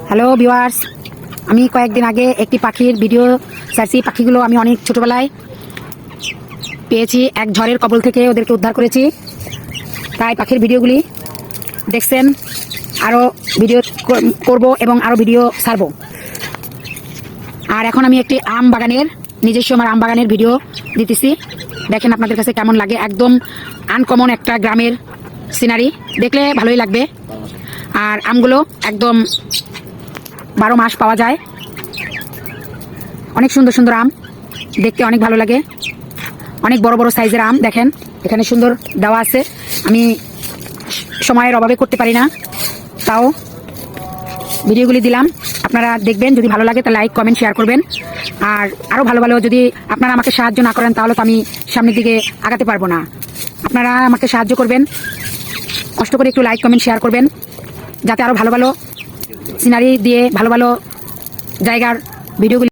Hello viewers, আমি কয়েকদিন আগে একটি পাখির ভিডিও ছাড়ছি। পাখিগুলো আমি অনেক ছোটোবেলায় পেয়েছি, এক ঝড়ের কবল থেকে ওদেরকে উদ্ধার করেছি। তাই পাখির ভিডিওগুলি দেখছেন, আরও ভিডিও করব এবং আরও ভিডিও ছাড়ব। আর এখন আমি একটি আম বাগানের নিজস্ব আমার আম বাগানের ভিডিও দিতেছি। দেখেন আপনাদের কাছে কেমন লাগে। একদম আনকমন একটা গ্রামের সিনারি, দেখলে ভালোই লাগবে। আর আমগুলো একদম 12 মাস পাওয়া যায়। অনেক সুন্দর সুন্দর আম, দেখতে অনেক ভালো লাগে। অনেক বড় বড় সাইজের আম দেখেন, এখানে সুন্দর দেওয়া আছে। আমি সময়ের অভাবে করতে পারি না, তাও ভিডিওগুলি দিলাম। আপনারা দেখবেন, যদি ভালো লাগে তা লাইক কমেন্ট শেয়ার করবেন। আর আরও ভালো ভালো যদি আপনারা আমাকে সাহায্য না করেন তাহলে তো আমি সামনের দিকে আগাতে পারবো না। আপনারা আমাকে সাহায্য করবেন, কষ্ট করে একটু লাইক কমেন্ট শেয়ার করবেন, যাতে আরও ভালো ভালো সিনারি দিয়ে ভালো ভালো জায়গার ভিডিওগুলি